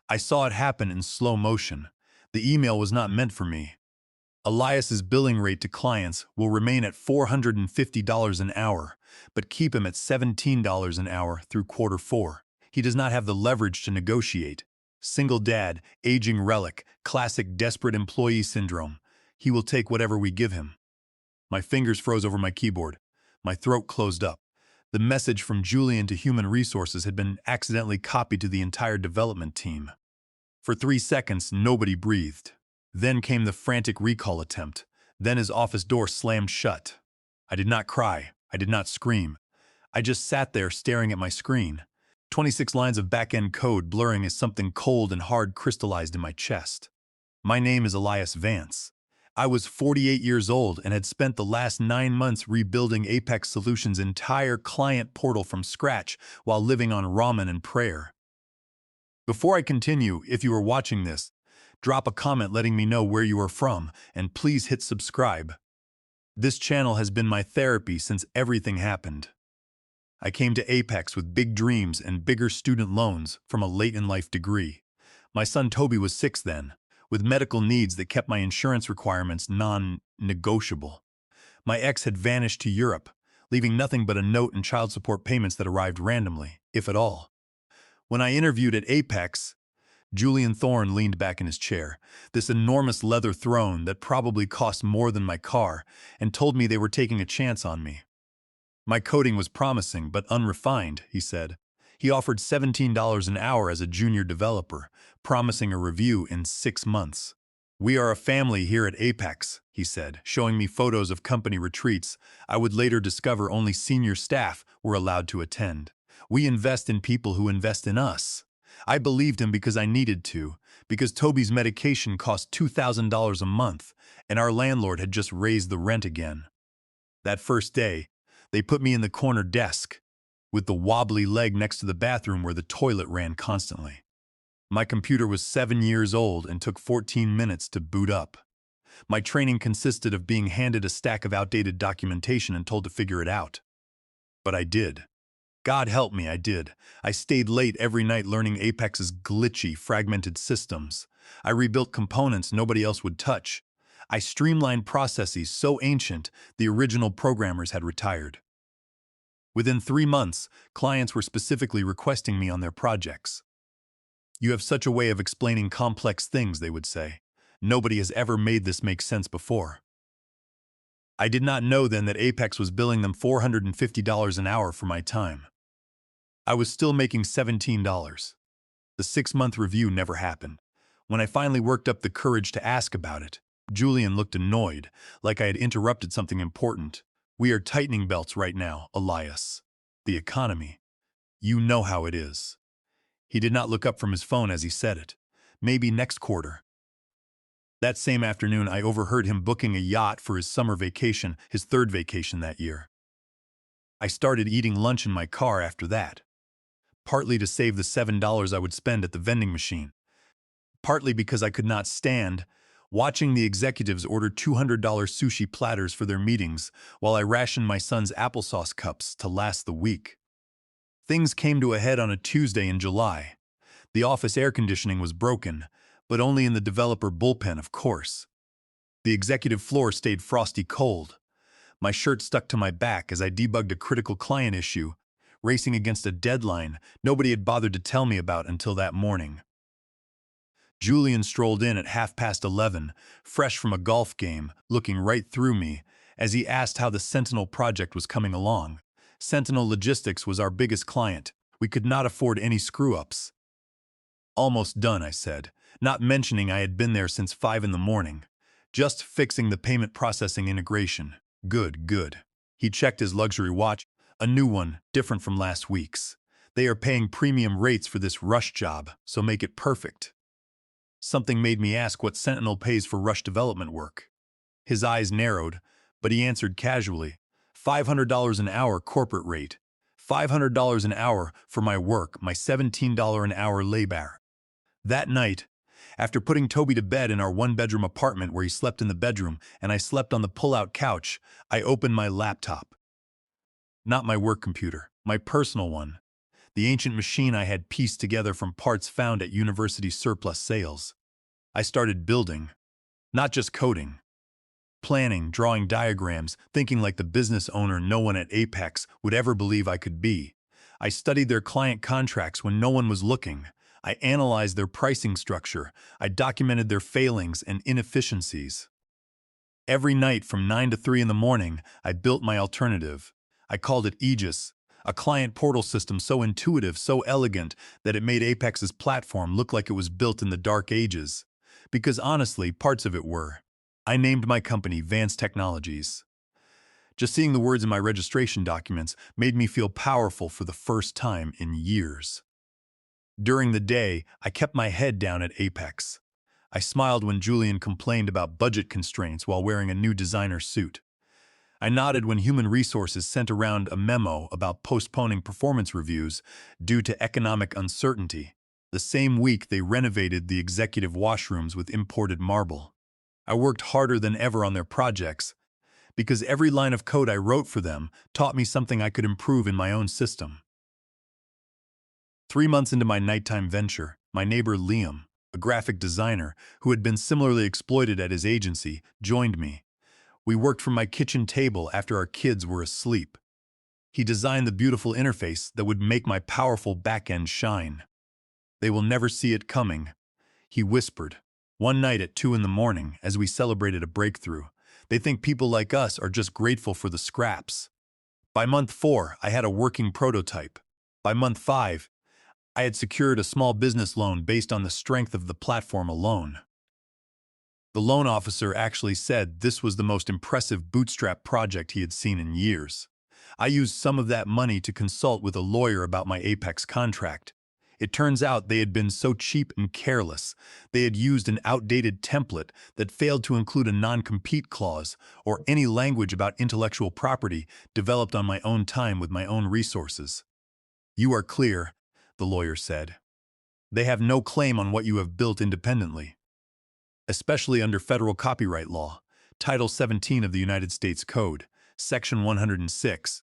I saw it happen in slow motion. The email was not meant for me. Elias's billing rate to clients will remain at $450 an hour, but keep him at $17 an hour through quarter four. He does not have the leverage to negotiate. Single dad, aging relic, classic desperate employee syndrome. He will take whatever we give him. My fingers froze over my keyboard. My throat closed up. The message from Julian to Human Resources had been accidentally copied to the entire development team. For 3 seconds, nobody breathed. Then came the frantic recall attempt. Then his office door slammed shut. I did not cry. I did not scream. I just sat there staring at my screen. 26 lines of back-end code blurring as something cold and hard crystallized in my chest. My name is Elias Vance. I was 48 years old and had spent the last 9 months rebuilding Apex Solutions' entire client portal from scratch while living on ramen and prayer. Before I continue, if you are watching this, drop a comment letting me know where you are from, and please hit subscribe. This channel has been my therapy since everything happened. I came to Apex with big dreams and bigger student loans from a late-in-life degree. My son Toby was 6 then, with medical needs that kept my insurance requirements non-negotiable. My ex had vanished to Europe, leaving nothing but a note and child support payments that arrived randomly, if at all. When I interviewed at Apex, Julian Thorne leaned back in his chair, this enormous leather throne that probably cost more than my car, and told me they were taking a chance on me. My coding was promising but unrefined, he said. He offered $17 an hour as a junior developer, promising a review in 6 months. We are a family here at Apex, he said, showing me photos of company retreats I would later discover only senior staff were allowed to attend. We invest in people who invest in us. I believed him because I needed to, because Toby's medication cost $2,000 a month, and our landlord had just raised the rent again. That first day, they put me in the corner desk, with the wobbly leg next to the bathroom where the toilet ran constantly. My computer was 7 years old and took 14 minutes to boot up. My training consisted of being handed a stack of outdated documentation and told to figure it out. But I did. God help me, I did. I stayed late every night learning Apex's glitchy, fragmented systems. I rebuilt components nobody else would touch. I streamlined processes so ancient the original programmers had retired. Within 3 months, clients were specifically requesting me on their projects. You have such a way of explaining complex things, they would say. Nobody has ever made this make sense before. I did not know then that Apex was billing them $450 an hour for my time. I was still making $17. The 6-month review never happened. When I finally worked up the courage to ask about it, Julian looked annoyed, like I had interrupted something important. We are tightening belts right now, Elias. The economy. You know how it is. He did not look up from his phone as he said it. Maybe next quarter. That same afternoon, I overheard him booking a yacht for his summer vacation, his 3rd vacation that year. I started eating lunch in my car after that, partly to save the $7 I would spend at the vending machine, partly because I could not stand watching the executives order $200 sushi platters for their meetings while I rationed my son's applesauce cups to last the week. Things came to a head on a Tuesday in July. The office air conditioning was broken, but only in the developer bullpen, of course. The executive floor stayed frosty cold. My shirt stuck to my back as I debugged a critical client issue, racing against a deadline nobody had bothered to tell me about until that morning. Julian strolled in at 11:30, fresh from a golf game, looking right through me, as he asked how the Sentinel project was coming along. Sentinel Logistics was our biggest client. We could not afford any screw-ups. Almost done, I said, not mentioning I had been there since 5 in the morning. Just fixing the payment processing integration. Good, good. He checked his luxury watch, a new one, different from last week's. They are paying premium rates for this rush job, so make it perfect. Something made me ask what Sentinel pays for rush development work. His eyes narrowed, but he answered casually, $500 an hour corporate rate. $500 an hour for my work, my $17 an hour labor. That night, after putting Toby to bed in our 1-bedroom apartment where he slept in the bedroom and I slept on the pull-out couch, I opened my laptop. Not my work computer, my personal one. the ancient machine I had pieced together from parts found at university surplus sales. I started building, not just coding. Planning, drawing diagrams, thinking like the business owner no one at Apex would ever believe I could be. I studied their client contracts when no one was looking. I analyzed their pricing structure. I documented their failings and inefficiencies. Every night from 9 to 3 in the morning, I built my alternative. I called it Aegis, a client portal system so intuitive, so elegant, that it made Apex's platform look like it was built in the dark ages. Because honestly, parts of it were. I named my company Vance Technologies. Just seeing the words in my registration documents made me feel powerful for the first time in years. During the day, I kept my head down at Apex. I smiled when Julian complained about budget constraints while wearing a new designer suit. I nodded when human resources sent around a memo about postponing performance reviews due to economic uncertainty. The same week, they renovated the executive washrooms with imported marble. I worked harder than ever on their projects because every line of code I wrote for them taught me something I could improve in my own system. 3 months into my nighttime venture, my neighbor Liam, a graphic designer who had been similarly exploited at his agency, joined me. We worked from my kitchen table after our kids were asleep. He designed the beautiful interface that would make my powerful back-end shine. "They will never see it coming," he whispered. One night at 2 in the morning, as we celebrated a breakthrough, "They think people like us are just grateful for the scraps." By month 4, I had a working prototype. By month 5, I had secured a small business loan based on the strength of the platform alone. The loan officer actually said this was the most impressive bootstrap project he had seen in years. I used some of that money to consult with a lawyer about my Apex contract. It turns out they had been so cheap and careless. They had used an outdated template that failed to include a non-compete clause or any language about intellectual property developed on my own time with my own resources. "You are clear," the lawyer said. "They have no claim on what you have built independently." Especially under federal copyright law, Title 17 of the United States Code, Section 106.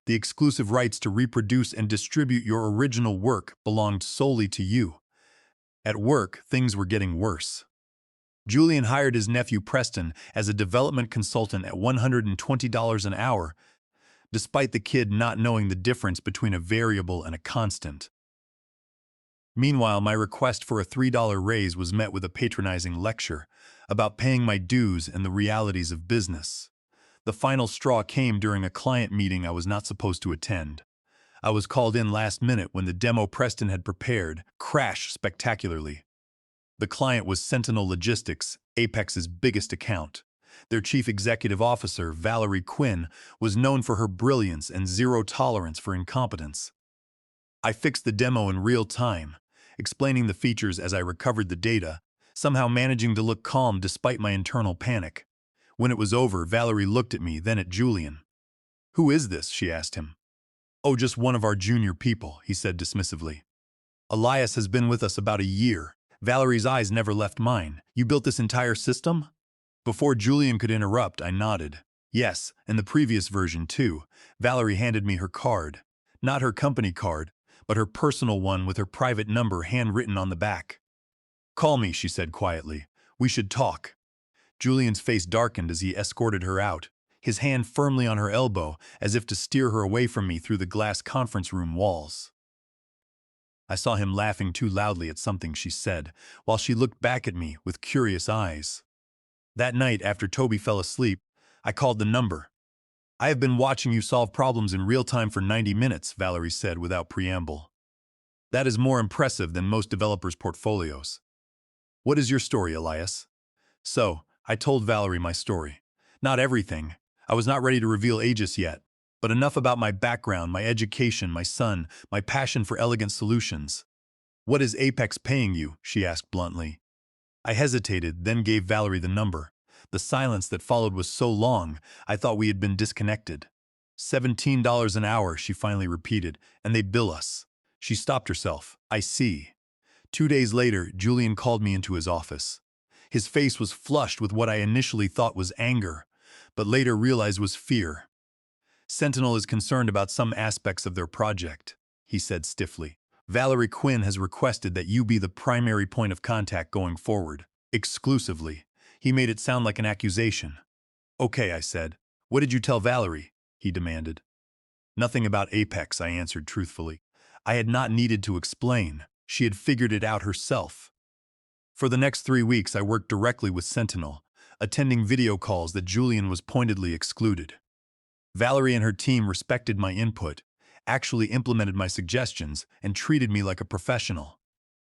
The exclusive rights to reproduce and distribute your original work belonged solely to you. At work, things were getting worse. Julian hired his nephew Preston as a development consultant at $120 an hour, despite the kid not knowing the difference between a variable and a constant. Meanwhile, my request for a $3 raise was met with a patronizing lecture about paying my dues and the realities of business. The final straw came during a client meeting I was not supposed to attend. I was called in last minute when the demo Preston had prepared crashed spectacularly. The client was Sentinel Logistics, Apex's biggest account. Their chief executive officer, Valerie Quinn, was known for her brilliance and zero tolerance for incompetence. I fixed the demo in real time, explaining the features as I recovered the data, somehow managing to look calm despite my internal panic. When it was over, Valerie looked at me, then at Julian. "Who is this?" she asked him. "Oh, just one of our junior people," he said dismissively. "Elias has been with us about a year." Valerie's eyes never left mine. "You built this entire system?" Before Julian could interrupt, I nodded. "Yes, and the previous version too." Valerie handed me her card. Not her company card, but her personal one with her private number handwritten on the back. "Call me," she said quietly. "We should talk." Julian's face darkened as he escorted her out, his hand firmly on her elbow as if to steer her away from me through the glass conference room walls. I saw him laughing too loudly at something she said, while she looked back at me with curious eyes. That night, after Toby fell asleep, I called the number. "I have been watching you solve problems in real time for 90 minutes, Valerie said without preamble. "That is more impressive than most developers' portfolios." "What is your story, Elias?" So, I told Valerie my story. Not everything. I was not ready to reveal Aegis yet, but enough about my background, my education, my son, my passion for elegant solutions. "What is Apex paying you?" she asked bluntly. I hesitated, then gave Valerie the number. The silence that followed was so long, I thought we had been disconnected. $17 an hour, she finally repeated, "and they bill us." She stopped herself. "I see." 2 days later, Julian called me into his office. His face was flushed with what I initially thought was anger, but later realized was fear. Sentinel is concerned about some aspects of their project. he said stiffly. Valerie Quinn has requested that you be the primary point of contact going forward. Exclusively. He made it sound like an accusation. Okay, I said. What did you tell Valerie? He demanded. Nothing about Apex, I answered truthfully. I had not needed to explain. She had figured it out herself. For the next 3 weeks, I worked directly with Sentinel, attending video calls that Julian was pointedly excluded. Valerie and her team respected my input, actually implemented my suggestions, and treated me like a professional.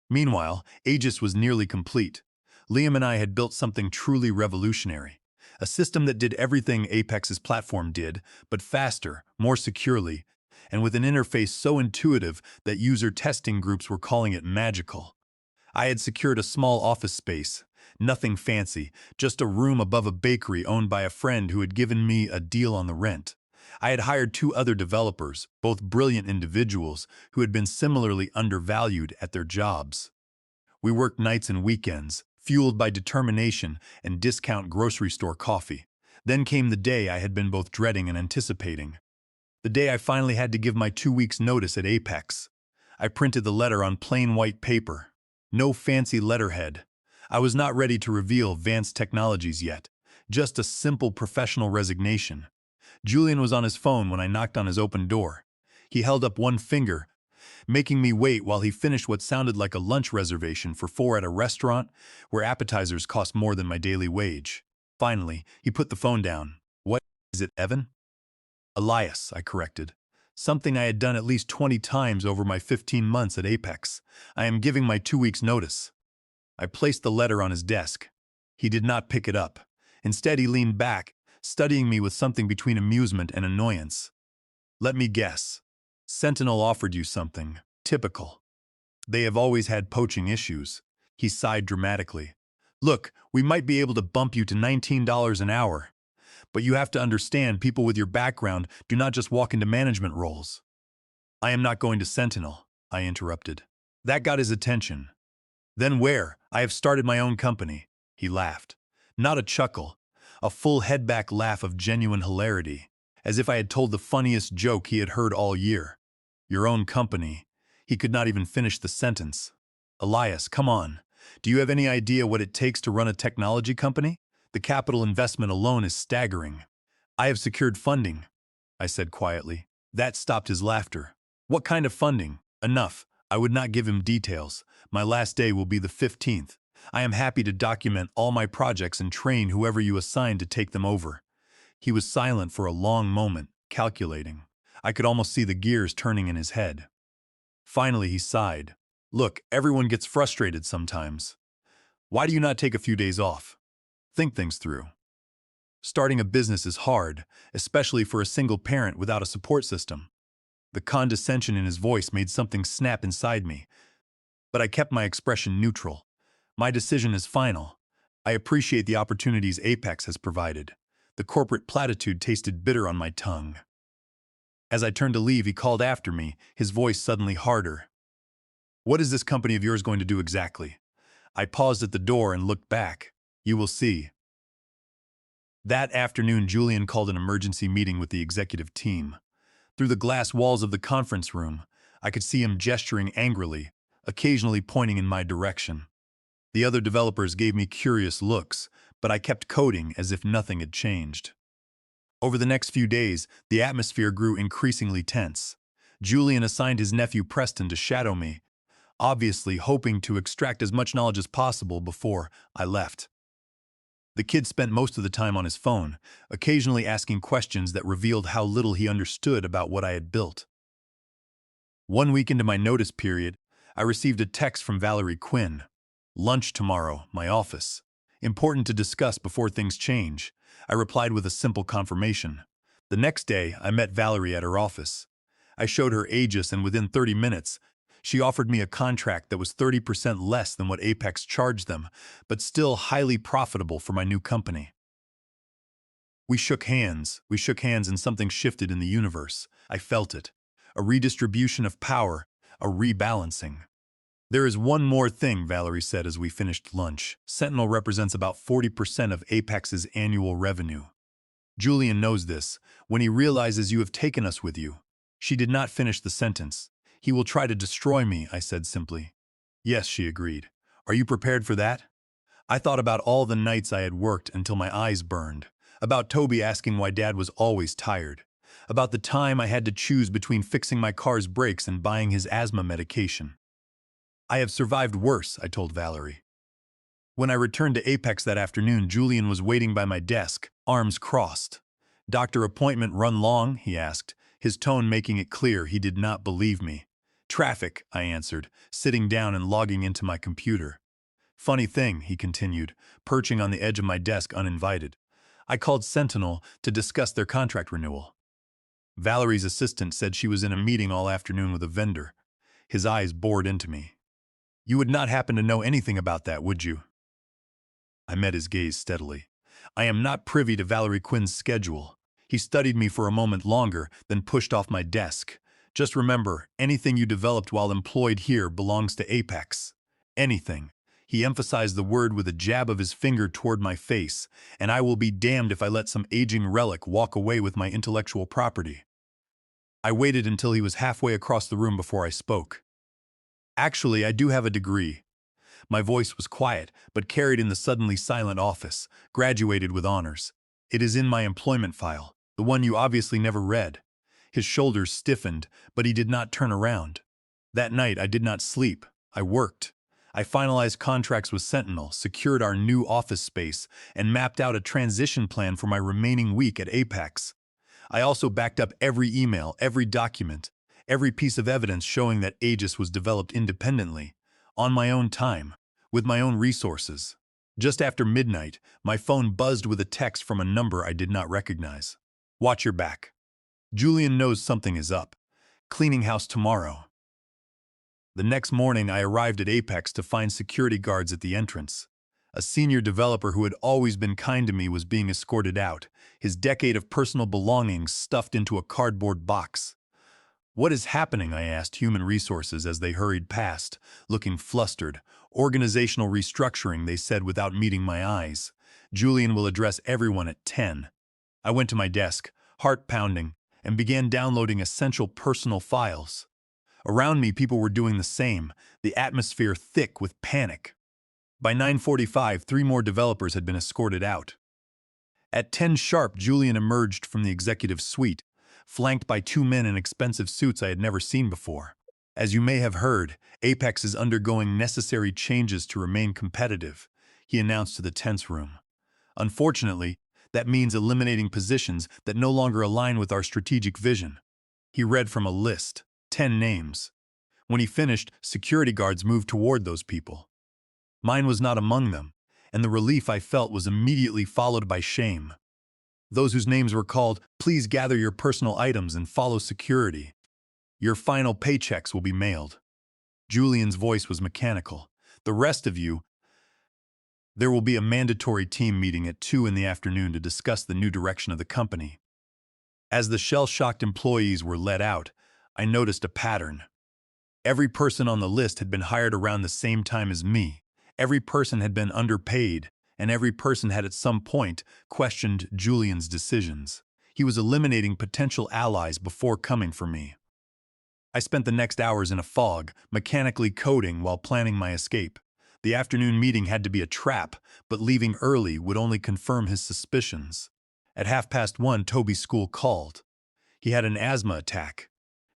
Meanwhile, Aegis was nearly complete. Liam and I had built something truly revolutionary, a system that did everything Apex's platform did, but faster, more securely, and with an interface so intuitive that user testing groups were calling it magical. I had secured a small office space, nothing fancy, just a room above a bakery owned by a friend who had given me a deal on the rent. I had hired 2 other developers, both brilliant individuals who had been similarly undervalued at their jobs. We worked nights and weekends, fueled by determination and discount grocery store coffee. Then came the day I had been both dreading and anticipating. The day I finally had to give my 2 weeks' notice at Apex. I printed the letter on plain white paper. No fancy letterhead. I was not ready to reveal advanced technologies yet, just a simple professional resignation. Julian was on his phone when I knocked on his open door. He held up one finger, making me wait while he finished what sounded like a lunch reservation for 4 at a restaurant where appetizers cost more than my daily wage. Finally, he put the phone down. What is it, Evan? Elias, I corrected. Something I had done at least 20 times over my 15 months at Apex. I am giving my 2 weeks' notice. I placed the letter on his desk. He did not pick it up. Instead, he leaned back, studying me with something between amusement and annoyance. Let me guess. Sentinel offered you something. Typical. They have always had poaching issues. He sighed dramatically. Look, we might be able to bump you to $19 an hour. But you have to understand, people with your background do not just walk into management roles. I am not going to Sentinel, I interrupted. That got his attention. Then where? I have started my own company. He laughed. Not a chuckle, a full head-back laugh of genuine hilarity, as if I had told the funniest joke he had heard all year. Your own company. He could not even finish the sentence. Elias, come on. Do you have any idea what it takes to run a technology company? The capital investment alone is staggering. I have secured funding, I said quietly. That stopped his laughter. What kind of funding? Enough. I would not give him details. My last day will be the 15th. I am happy to document all my projects and train whoever you assign to take them over. He was silent for a long moment, calculating. I could almost see the gears turning in his head. Finally, he sighed. Look, everyone gets frustrated sometimes. Why do you not take a few days off? Think things through. Starting a business is hard, especially for a single parent without a support system. The condescension in his voice made something snap inside me, but I kept my expression neutral. My decision is final. I appreciate the opportunities Apex has provided. The corporate platitude tasted bitter on my tongue. As I turned to leave, he called after me, his voice suddenly harder. What is this company of yours going to do exactly? I paused at the door and looked back. You will see. That afternoon, Julian called an emergency meeting with the executive team. Through the glass walls of the conference room, I could see him gesturing angrily, occasionally pointing in my direction. The other developers gave me curious looks, but I kept coding as if nothing had changed. Over the next few days, the atmosphere grew increasingly tense. Julian assigned his nephew Preston to shadow me, obviously hoping to extract as much knowledge as possible before I left. The kid spent most of the time on his phone, occasionally asking questions that revealed how little he understood about what I had built. 1 week into my notice period, I received a text from Valerie Quinn. Lunch tomorrow, my office. Important to discuss before things change. I replied with a simple confirmation. The next day, I met Valerie at her office. I showed her Aegis, and within 30 minutes, she offered me a contract that was 30% less than what Apex charged them, but still highly profitable for my new company. We shook hands, and something shifted in the universe. I felt it. A redistribution of power, a rebalancing. There is one more thing, Valerie said as we finished lunch. Sentinel represents about 40% of Apex's annual revenue. Julian knows this. When he realizes you have taken us with you. She did not finish the sentence. He will try to destroy me, I said simply. Yes, she agreed. Are you prepared for that? I thought about all the nights I had worked until my eyes burned, about Toby asking why Dad was always tired, about the time I had to choose between fixing my car's brakes and buying his asthma medication. I have survived worse, I told Valerie. When I returned to Apex that afternoon, Julian was waiting by my desk, arms crossed. "Doctor appointment run long?" he asked, his tone making it clear he did not believe me. "Traffic," I answered, sitting down and logging into my computer. "Funny thing," he continued, perching on the edge of my desk uninvited. "I called Sentinel to discuss their contract renewal. Valerie's assistant said she was in a meeting all afternoon with a vendor." His eyes bored into me. "You would not happen to know anything about that, would you?" I met his gaze steadily. "I am not privy to Valerie Quinn's schedule." He studied me for a moment longer, then pushed off my desk. "Just remember, anything you developed while employed here belongs to Apex. Anything." He emphasized the word with a jab of his finger toward my face, "and I will be damned if I let some aging relic walk away with my intellectual property." I waited until he was halfway across the room before I spoke. "Actually, I do have a degree." My voice was quiet, but carried in the suddenly silent office. "Graduated with honors. It is in my employment file, the one you obviously never read." His shoulders stiffened, but he did not turn around. That night I did not sleep. I worked. I finalized contracts with Sentinel, secured our new office space, and mapped out a transition plan for my remaining week at Apex. I also backed up every email, every document, every piece of evidence showing that Aegis was developed independently, on my own time, with my own resources. Just after midnight, my phone buzzed with a text from a number I did not recognize. "Watch your back. Julian knows something is up. Cleaning house tomorrow." The next morning, I arrived at Apex to find security guards at the entrance. A senior developer who had always been kind to me was being escorted out, his decade of personal belongings stuffed into a cardboard box. "What is happening?" I asked Human Resources as they hurried past, looking flustered. "Organizational restructuring," they said without meeting my eyes. "Julian will address everyone at 10. I went to my desk, heart pounding, and began downloading essential personal files. Around me, people were doing the same, the atmosphere thick with panic. By 9:45, 3 more developers had been escorted out. At 10 sharp, Julian emerged from the executive suite, flanked by 2 men in expensive suits I had never seen before. "As you may have heard, Apex is undergoing necessary changes to remain competitive," he announced to the tense room. "Unfortunately, that means eliminating positions that no longer align with our strategic vision." He read from a list, 10 names. When he finished, security guards moved toward those people. Mine was not among them, and the relief I felt was immediately followed by shame. "Those whose names were called, please gather your personal items and follow security. Your final paychecks will be mailed." Julian's voice was mechanical. "The rest of you, there will be a mandatory team meeting at 2 in the afternoon to discuss the new direction of the company." As the shell-shocked employees were let out, I noticed a pattern. Every person on the list had been hired around the same time as me. Every person had been underpaid, and every person had at some point questioned Julian's decisions. He was eliminating potential allies before coming for me. I spent the next hours in a fog, mechanically coding while planning my escape. The afternoon meeting had to be a trap, but leaving early would only confirm his suspicions. At 1:30, Toby's school called. He had an asthma attack.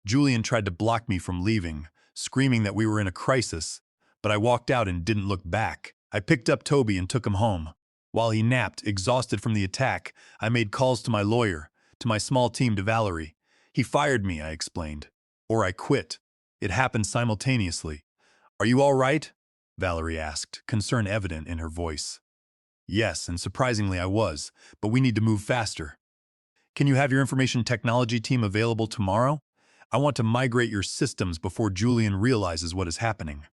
Julian tried to block me from leaving, screaming that we were in a crisis, but I walked out and didn't look back. I picked up Toby and took him home. While he napped, exhausted from the attack, I made calls to my lawyer, to my small team, to Valerie. "He fired me," I explained. "Or I quit." It happened simultaneously. "Are you all right?" Valerie asked, concern evident in her voice. Yes, and surprisingly I was, but we need to move faster. "Can you have your information technology team available tomorrow? I want to migrate your systems before Julian realizes what is happening."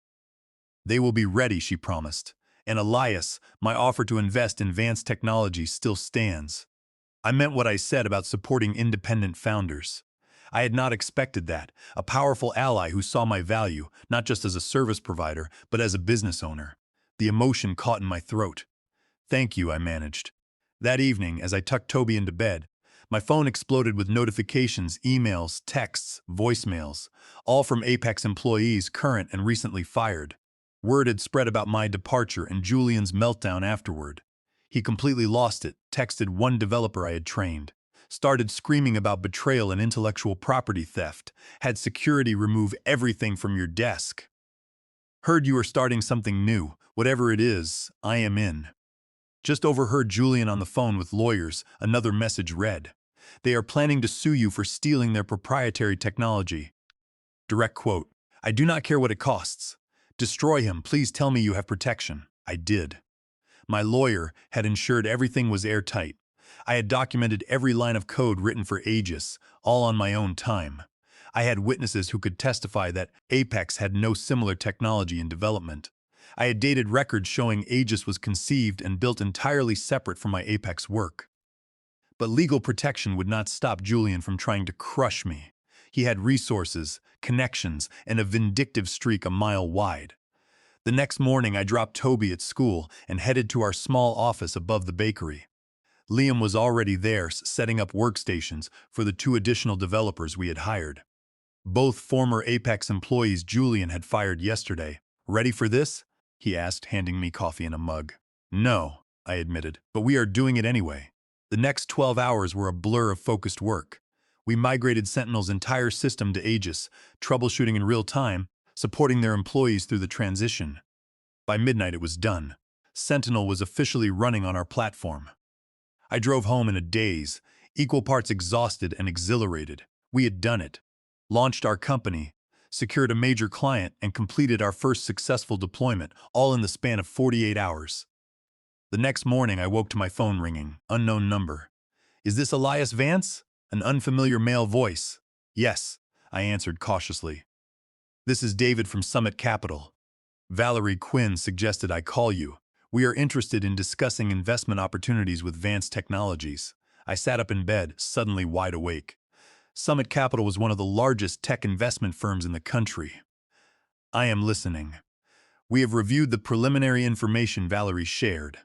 "They will be ready," she promised. "And Elias, my offer to invest in advanced technology still stands." I meant what I said about supporting independent founders. I had not expected that, a powerful ally who saw my value, not just as a service provider, but as a business owner. The emotion caught in my throat. "Thank you," I managed. That evening, as I tucked Toby into bed, My phone exploded with notifications, emails, texts, voicemails, all from Apex employees current and recently fired. Word had spread about my departure and Julian's meltdown afterward. He completely lost it, texted one developer I had trained, started screaming about betrayal and intellectual property theft, had security remove everything from your desk. Heard you are starting something new. Whatever it is, I am in. Just overheard Julian on the phone with lawyers. Another message read, "They are planning to sue you for stealing their proprietary technology." Direct quote, "I do not care what it costs. Destroy him. Please tell me you have protection." I did. My lawyer had ensured everything was airtight. I had documented every line of code written for Aegis, all on my own time. I had witnesses who could testify that Apex had no similar technology in development. I had dated records showing Aegis was conceived and built entirely separate from my Apex work. But legal protection would not stop Julian from trying to crush me. He had resources, connections, and a vindictive streak a mile wide. The next morning, I dropped Toby at school and headed to our small office above the bakery. Liam was already there, setting up workstations for the 2 additional developers we had hired. Both former Apex employees Julian had fired yesterday. "Ready for this?" he asked, handing me coffee in a mug. "No," I admitted, "but we are doing it anyway." The next 12 hours were a blur of focused work. We migrated Sentinel's entire system to Aegis, troubleshooting in real time, supporting their employees through the transition. By midnight, it was done. Sentinel was officially running on our platform. I drove home in a daze, equal parts exhausted and exhilarated. We had done it. Launched our company, secured a major client, and completed our first successful deployment, all in the span of 48 hours. The next morning, I woke to my phone ringing. Unknown number. "Is this Elias Vance?" An unfamiliar male voice. "Yes," I answered cautiously. "This is David from Summit Capital. Valerie Quinn suggested I call you. We are interested in discussing investment opportunities with Vance Technologies." I sat up in bed, suddenly wide awake. Summit Capital was one of the largest tech investment firms in the country. "I am listening. We have reviewed the preliminary information Valerie shared,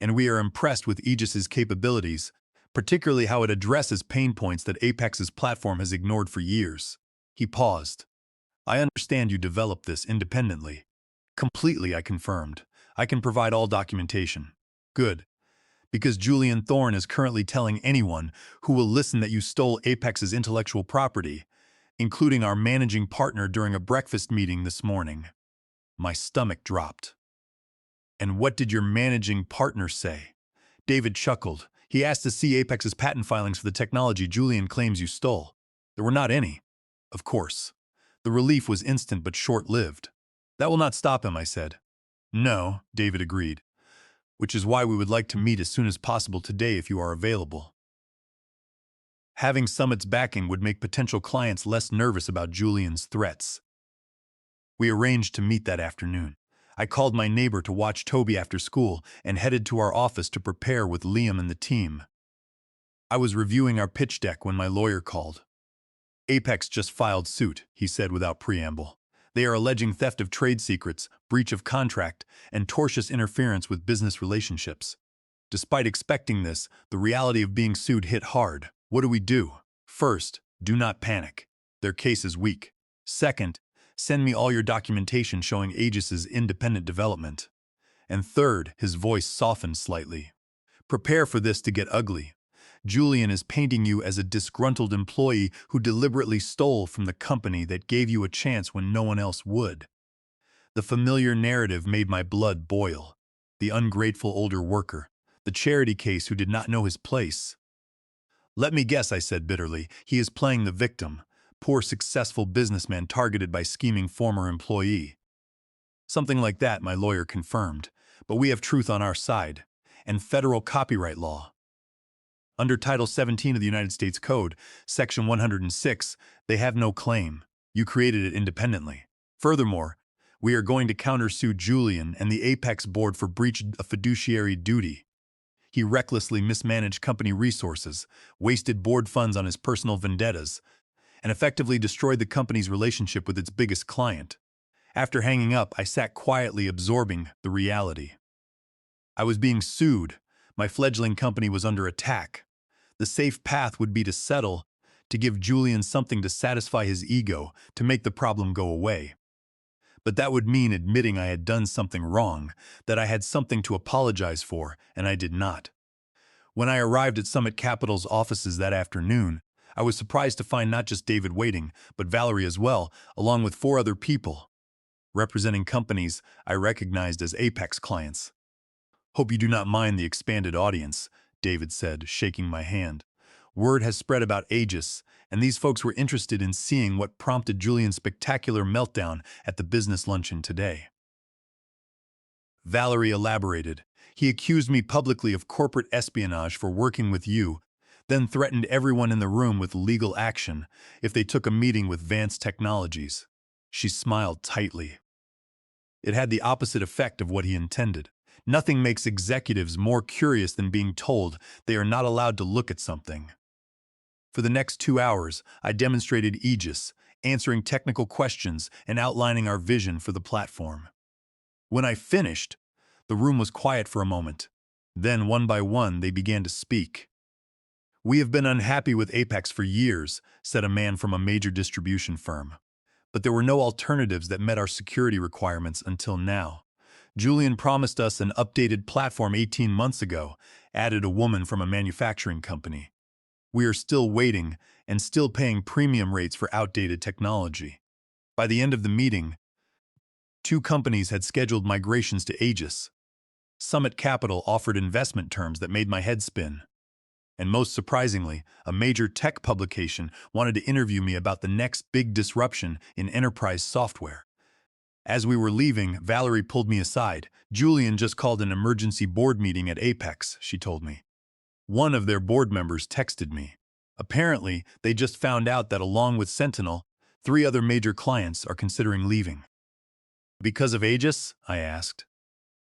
and we are impressed with Aegis's capabilities, particularly how it addresses pain points that Apex's platform has ignored for years." He paused. "I understand you developed this independently." "Completely," I confirmed. "I can provide all documentation." "Good. Because Julian Thorne is currently telling anyone who will listen that you stole Apex's intellectual property, including our managing partner during a breakfast meeting this morning." My stomach dropped. "And what did your managing partner say?" David chuckled. "He asked to see Apex's patent filings for the technology Julian claims you stole. There were not any." Of course. The relief was instant but short-lived. "That will not stop him," I said. "No," David agreed, "which is why we would like to meet as soon as possible today if you are available." Having Summit's backing would make potential clients less nervous about Julian's threats. We arranged to meet that afternoon. I called my neighbor to watch Toby after school and headed to our office to prepare with Liam and the team. I was reviewing our pitch deck when my lawyer called. "Apex just filed suit," he said without preamble. "They are alleging theft of trade secrets, breach of contract, and tortious interference with business relationships." Despite expecting this, the reality of being sued hit hard. What do we do? First, do not panic. Their case is weak. Second, send me all your documentation showing Aegis's independent development. And third, his voice softened slightly, prepare for this to get ugly. Julian is painting you as a disgruntled employee who deliberately stole from the company that gave you a chance when no one else would. The familiar narrative made my blood boil. The ungrateful older worker, the charity case who did not know his place. "Let me guess," I said bitterly, "he is playing the victim, poor successful businessman targeted by scheming former employee." "Something like that," my lawyer confirmed, "but we have truth on our side, and federal copyright law. Under Title 17 of the United States Code, Section 106, they have no claim. You created it independently. Furthermore, we are going to countersue Julian and the Apex board for breach of fiduciary duty. He recklessly mismanaged company resources, wasted board funds on his personal vendettas, and effectively destroyed the company's relationship with its biggest client." After hanging up, I sat quietly absorbing the reality. I was being sued. My fledgling company was under attack. The safe path would be to settle, to give Julian something to satisfy his ego, to make the problem go away. But that would mean admitting I had done something wrong, that I had something to apologize for, and I did not. When I arrived at Summit Capital's offices that afternoon, I was surprised to find not just David waiting, but Valerie as well, along with 4 other people, representing companies I recognized as Apex clients. "Hope you do not mind the expanded audience," David said, shaking my hand. "Word has spread about Aegis, and these folks were interested in seeing what prompted Julian's spectacular meltdown at the business luncheon today." Valerie elaborated. "He accused me publicly of corporate espionage for working with you, then threatened everyone in the room with legal action if they took a meeting with Vance Technologies." She smiled tightly. It had the opposite effect of what he intended. Nothing makes executives more curious than being told they are not allowed to look at something. For the next 2 hours, I demonstrated Aegis, answering technical questions and outlining our vision for the platform. When I finished, the room was quiet for a moment. Then, one by one, they began to speak. "We have been unhappy with Apex for years," said a man from a major distribution firm. "But there were no alternatives that met our security requirements until now. Julian promised us an updated platform 18 months ago," added a woman from a manufacturing company. "We are still waiting and still paying premium rates for outdated technology." By the end of the meeting, 2 companies had scheduled migrations to Aegis. Summit Capital offered investment terms that made my head spin. And most surprisingly, a major tech publication wanted to interview me about the next big disruption in enterprise software. As we were leaving, Valerie pulled me aside. "Julian just called an emergency board meeting at Apex," she told me. "One of their board members texted me. Apparently, they just found out that along with Sentinel, 3 other major clients are considering leaving." "Because of Aegis?" I asked.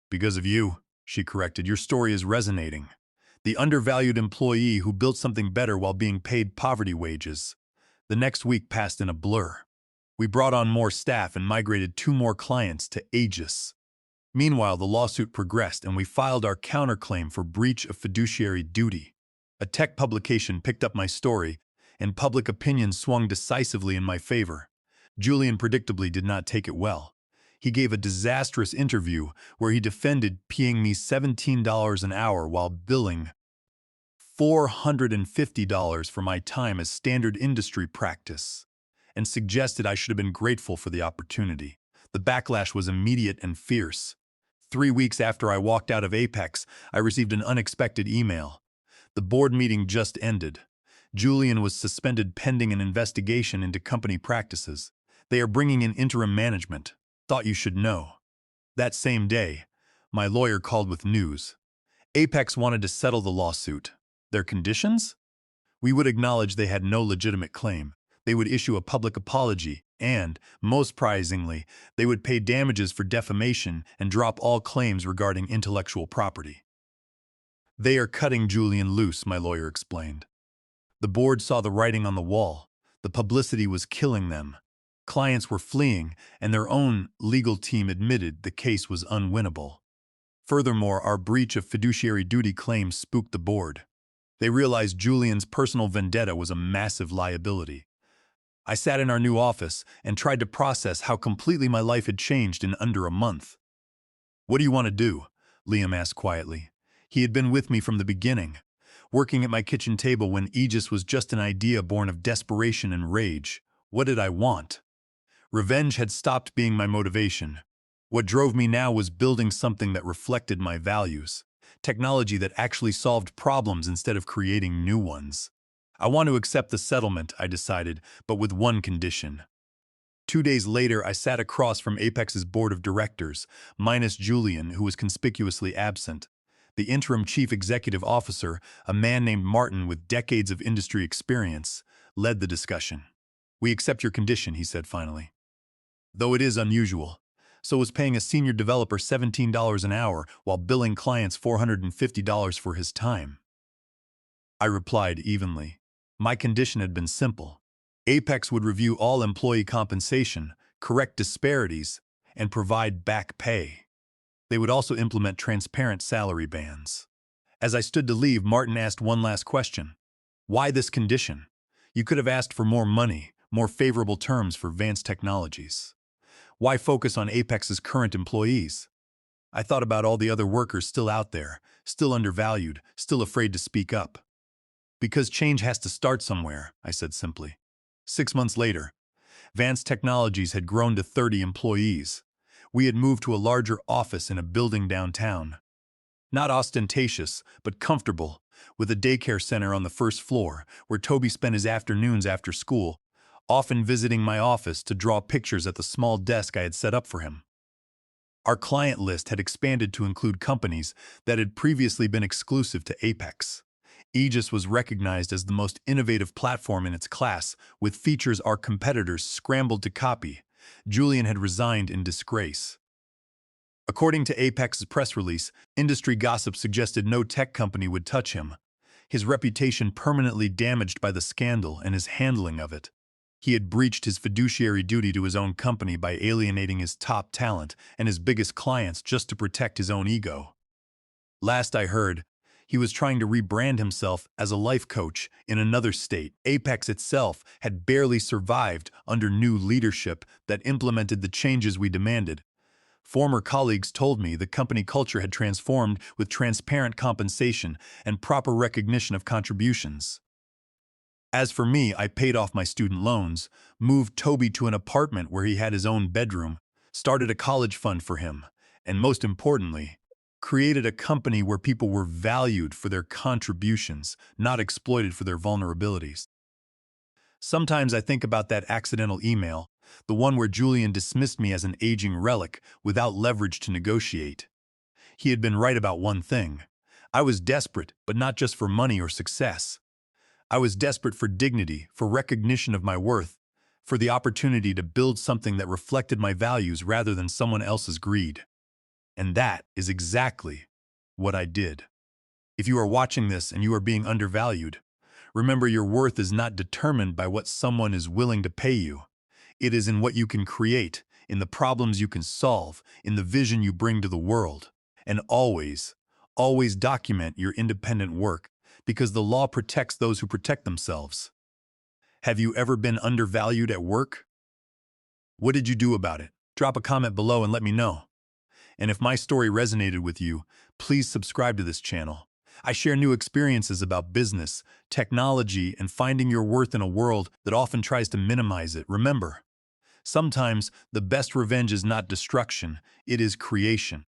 "Because of you," she corrected. "Your story is resonating. The undervalued employee who built something better while being paid poverty wages." The next week passed in a blur. We brought on more staff and migrated 2 more clients to Aegis. Meanwhile, the lawsuit progressed and we filed our counterclaim for breach of fiduciary duty. A tech publication picked up my story, and public opinion swung decisively in my favor. Julian predictably did not take it well. He gave a disastrous interview where he defended paying me $17 an hour while billing $450 for my time as standard industry practice, and suggested I should have been grateful for the opportunity. The backlash was immediate and fierce. 3 weeks after I walked out of Apex, I received an unexpected email. The board meeting just ended. Julian was suspended pending an investigation into company practices. They are bringing in interim management. Thought you should know. That same day, my lawyer called with news. Apex wanted to settle the lawsuit. Their conditions? We would acknowledge they had no legitimate claim. They would issue a public apology and, most surprisingly, they would pay damages for defamation and drop all claims regarding intellectual property. "They are cutting Julian loose," my lawyer explained. The board saw the writing on the wall. The publicity was killing them. Clients were fleeing, and their own legal team admitted the case was unwinnable. Furthermore, our breach of fiduciary duty claims spooked the board. They realized Julian's personal vendetta was a massive liability. I sat in our new office and tried to process how completely my life had changed in under a month. "What do you want to do?" Liam asked quietly. He had been with me from the beginning, working at my kitchen table when Aegis was just an idea born of desperation and rage. What did I want? Revenge had stopped being my motivation. What drove me now was building something that reflected my values. Technology that actually solved problems instead of creating new ones. I want to accept the settlement, I decided, but with one condition. 2 days later, I sat across from Apex's board of directors, minus Julian, who was conspicuously absent. The interim chief executive officer, a man named Martin with decades of industry experience, led the discussion. "We accept your condition," he said finally. "Though it is unusual. So was paying a senior developer $17 an hour while billing clients $450 for his time." I replied evenly. My condition had been simple. Apex would review all employee compensation, correct disparities, and provide back pay. They would also implement transparent salary bands. As I stood to leave, Martin asked one last question. Why this condition? You could have asked for more money, more favorable terms for Vance Technologies. Why focus on Apex's current employees? I thought about all the other workers still out there, still undervalued, still afraid to speak up. Because change has to start somewhere, I said simply. 6 months later, Vance Technologies had grown to 30 employees. We had moved to a larger office in a building downtown. Not ostentatious, but comfortable, with a daycare center on the first floor where Toby spent his afternoons after school, often visiting my office to draw pictures at the small desk I had set up for him. Our client list had expanded to include companies that had previously been exclusive to Apex. Aegis was recognized as the most innovative platform in its class, with features our competitors scrambled to copy. Julian had resigned in disgrace. According to Apex's press release, industry gossip suggested no tech company would touch him, his reputation permanently damaged by the scandal and his handling of it. He had breached his fiduciary duty to his own company by alienating his top talent and his biggest clients just to protect his own ego. Last I heard, he was trying to rebrand himself as a life coach in another state. Apex itself had barely survived under new leadership that implemented the changes we demanded. Former colleagues told me the company culture had transformed with transparent compensation and proper recognition of contributions. As for me, I paid off my student loans, moved Toby to an apartment where he had his own bedroom, started a college fund for him, and most importantly, created a company where people were valued for their contributions, not exploited for their vulnerabilities. Sometimes I think about that accidental email, the one where Julian dismissed me as an aging relic without leverage to negotiate. He had been right about one thing. I was desperate, but not just for money or success. I was desperate for dignity, for recognition of my worth, for the opportunity to build something that reflected my values rather than someone else's greed. And that is exactly what I did. If you are watching this and you are being undervalued, remember your worth is not determined by what someone is willing to pay you. It is in what you can create, in the problems you can solve, in the vision you bring to the world. And always, always document your independent work, because the law protects those who protect themselves. Have you ever been undervalued at work? What did you do about it? Drop a comment below and let me know. And if my story resonated with you, please subscribe to this channel. I share new experiences about business, technology, and finding your worth in a world that often tries to minimize it. Remember, sometimes the best revenge is not destruction, it is creation.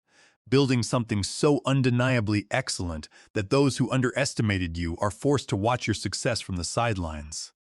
Building something so undeniably excellent that those who underestimated you are forced to watch your success from the sidelines.